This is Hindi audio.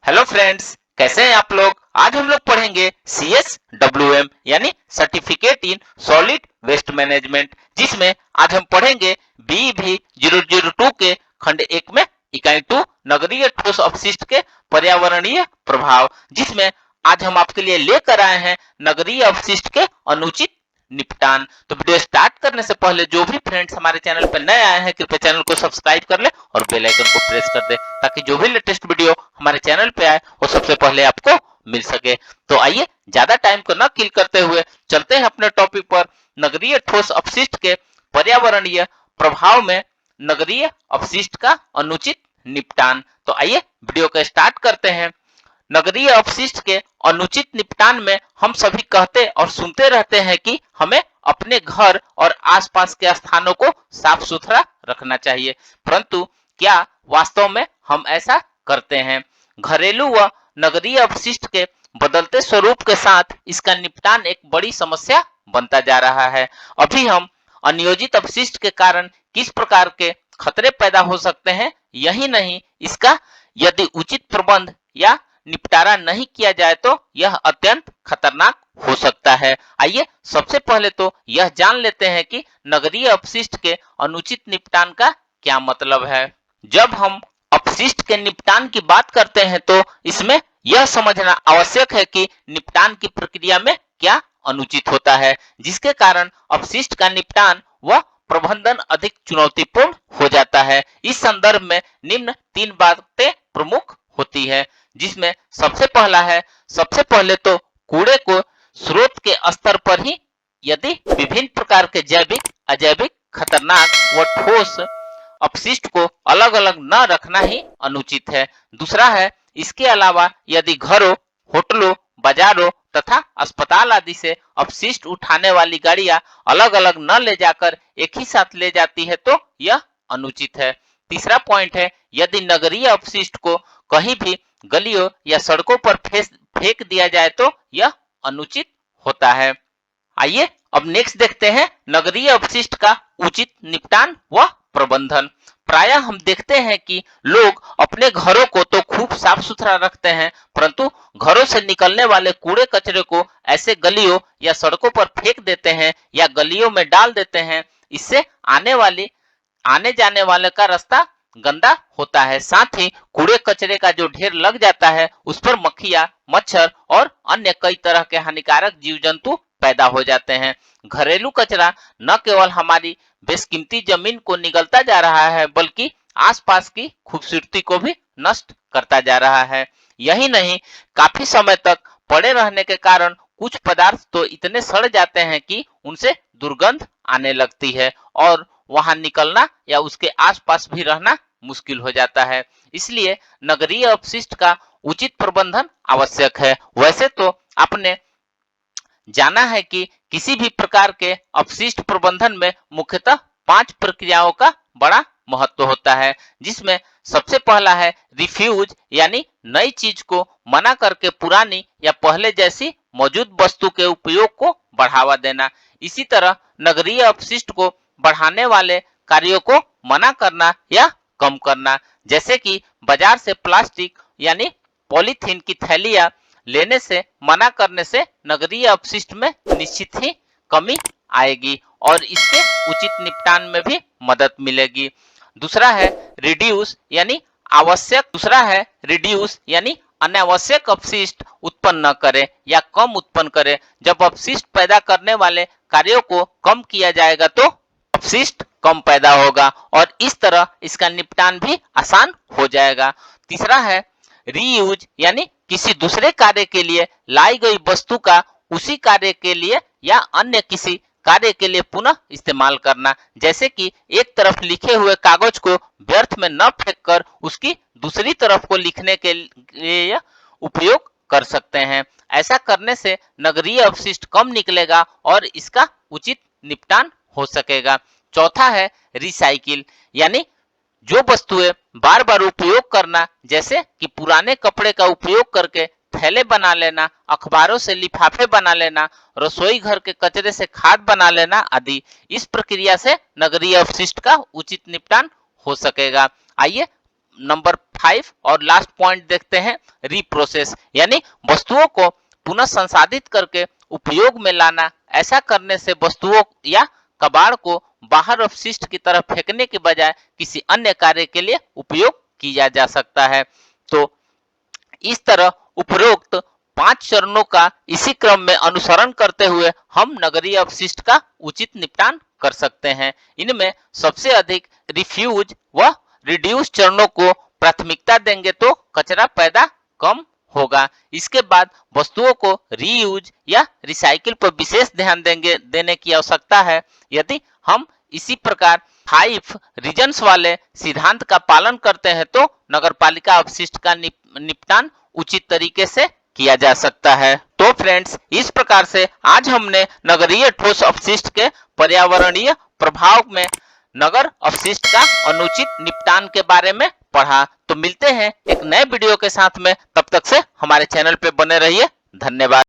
हेलो फ्रेंड्स, कैसे हैं आप लोग। आज हम लोग पढ़ेंगे CSWM यानी certificate in solid waste management, जिसमें आज हम पढ़ेंगे BEV 002 के खंड 1 में इकाई 2 नगरीय ठोस अपशिष्ट के पर्यावरणीय प्रभाव, जिसमें आज हम आपके लिए लेकर आए हैं नगरीय अपशिष्ट के अनुचित निपटान। तो वीडियो स्टार्ट करने से पहले जो भी फ्रेंड्स हमारे चैनल पर नए आए हैं कृपया चैनल को सब्सक्राइब कर ले और बेल आइकन को प्रेस कर दे, ताकि जो भी लेटेस्ट वीडियो हमारे चैनल पे आए वो सबसे पहले आपको मिल सके। तो आइए ज्यादा टाइम को न किल करते हुए चलते हैं अपने टॉपिक पर। नगरीय ठोस अपशिष्ट के पर्यावरणीय प्रभाव में नगरीय अपशिष्ट का अनुचित निपटान। तो आइए वीडियो को स्टार्ट करते हैं। नगरीय अपशिष्ट के अनुचित निपटान में हम सभी कहते और सुनते रहते हैं कि हमें अपने घर और आसपास के स्थानों को साफ सुथरा रखना चाहिए, परंतु क्या वास्तव में हम ऐसा करते हैं? घरेलू व नगरीय अपशिष्ट के बदलते स्वरूप के साथ इसका निपटान एक बड़ी समस्या बनता जा रहा है। अभी हम अनियोजित अपशिष्ट के कारण किस प्रकार के खतरे पैदा हो सकते हैं, यही नहीं, इसका यदि उचित प्रबंध या निपटारा नहीं किया जाए तो यह अत्यंत खतरनाक हो सकता है। आइए सबसे पहले तो यह जान लेते हैं कि नगरीय अपशिष्ट के अनुचित निपटान का क्या मतलब है। जब हम अपशिष्ट के निपटान की बात करते हैं तो इसमें यह समझना आवश्यक है कि निपटान की प्रक्रिया में क्या अनुचित होता है, जिसके कारण अपशिष्ट का निपटान व प्रबंधन अधिक चुनौतीपूर्ण हो जाता है। इस संदर्भ में निम्न 3 बातें प्रमुख होती है, जिसमें सबसे पहले तो कूड़े को स्रोत के स्तर पर ही यदि विभिन्न प्रकार के जैविक, अजैविक, खतरनाक व ठोस अपशिष्ट को अलग अलग न रखना ही अनुचित है। दूसरा है, इसके अलावा यदि घरों, होटलों, बाजारों तथा अस्पताल आदि से अपशिष्ट उठाने वाली गाड़ियां अलग अलग न ले जाकर एक ही साथ ले जाती है तो यह अनुचित है। तीसरा पॉइंट है, यदि नगरीय अपशिष्ट को कहीं भी गलियों या सड़कों पर फेंक दिया जाए तो यह अनुचित होता है। आइए अब नेक्स्ट देखते हैं नगरीय अपशिष्ट का उचित निपटान व प्रबंधन। प्रायः हम देखते हैं कि लोग अपने घरों को तो खूब साफ सुथरा रखते हैं, परंतु घरों से निकलने वाले कूड़े कचरे को ऐसे गलियों या सड़कों पर फेंक देते हैं या गलियों में डाल देते हैं। इससे आने जाने वाले का रास्ता गंदा होता है, साथ ही कूड़े कचरे का जो ढेर लग जाता है उस पर मक्खियां, मच्छर और अन्य कई तरह के हानिकारक जीव जंतु पैदा हो जाते हैं। घरेलू कचरा न केवल हमारी बेशकीमती जमीन को निगलता जा रहा है, बल्कि आसपास की खूबसूरती को भी नष्ट करता जा रहा है। यही नहीं, काफी समय तक पड़े रहने के कारण कुछ पदार्थ तो इतने सड़ जाते हैं कि उनसे दुर्गंध आने लगती है और वहां निकलना या उसके आसपास भी रहना मुश्किल हो जाता है। इसलिए नगरीय अपशिष्ट का उचित प्रबंधन आवश्यक है। वैसे तो आपने जाना है कि किसी भी प्रकार के अपशिष्ट प्रबंधन में मुख्यतः 5 प्रक्रियाओं का बड़ा महत्व होता है, जिसमें सबसे पहला है रिफ्यूज, यानी नई चीज को मना करके पुरानी या पहले जैसी मौजूद वस्तु के उपयोग को बढ़ावा देना। इसी तरह नगरीय अपशिष्ट को बढ़ाने वाले कार्यों को मना करना या कम करना, जैसे कि बाजार से प्लास्टिक यानी पॉलीथीन की थैलियां लेने से मना करने से नगरीय अपशिष्ट में निश्चित ही कमी आएगी और इसके उचित निपटान में भी मदद मिलेगी। दूसरा है रिड्यूस यानी अनावश्यक अपशिष्ट उत्पन्न न करे या कम उत्पन्न करे। जब अपशिष्ट पैदा करने वाले कार्यों को कम किया जाएगा तो अपशिष्ट कम पैदा होगा और इस तरह इसका निपटान भी आसान हो जाएगा। तीसरा है रीयूज, यानी किसी दूसरे कार्य के लिए लाई गई वस्तु का उसी कार्य के लिए या अन्य किसी कार्य के लिए पुनः इस्तेमाल करना, जैसे कि एक तरफ लिखे हुए कागज को व्यर्थ में न फेंककर उसकी दूसरी तरफ को लिखने के लिए उपयोग कर सकते हैं। ऐसा करने से नगरीय अपशिष्ट कम निकलेगा और इसका उचित निपटान हो सकेगा। चौथा है रिसाइकिल, यानी जो वस्तुएं बार बार उपयोग करना, जैसे कि पुराने कपड़े का उपयोग करके थैले बना लेना, अखबारों से लिफाफे बना लेना, रसोई घर के कचरे से खाद बना लेना आदि। इस प्रक्रिया से नगरीय अपशिष्ट का उचित निपटान हो सकेगा। आइए नंबर 5 और लास्ट पॉइंट देखते हैं, रीप्रोसेस यानी वस्तुओं को पुनः संसाधित करके उपयोग में लाना। ऐसा करने से वस्तुओं या कबाड़ को बाहर अपशिष्ट की तरफ फेंकने के बजाय किसी अन्य कार्य के लिए उपयोग किया जा सकता है। तो इस तरह उपरोक्त 5 चरणों का इसी क्रम में अनुसरण करते हुए हम नगरीय अपशिष्ट का उचित निपटान कर सकते हैं। इनमें सबसे अधिक रिफ्यूज व रिड्यूस चरणों को प्राथमिकता देंगे तो कचरा पैदा कम होगा। इसके बाद वस्तुओं को रीयूज या रिसाइकिल पर विशेष ध्यान देने की आवश्यकता है। यदि हम इसी प्रकार 5 रीजन्स वाले सिद्धांत का पालन करते हैं तो नगरपालिका अपशिष्ट का निपटान उचित तरीके से किया जा सकता है। तो फ्रेंड्स, इस प्रकार से आज हमने नगरीय ठोस अपशिष्ट के पर्यावरणीय प्रभाव में नगर अपशिष्ट का अनुचित निपटान के बारे में पढ़ा। तो मिलते हैं एक नए वीडियो के साथ में, तब तक से हमारे चैनल पे बने रहिए। धन्यवाद।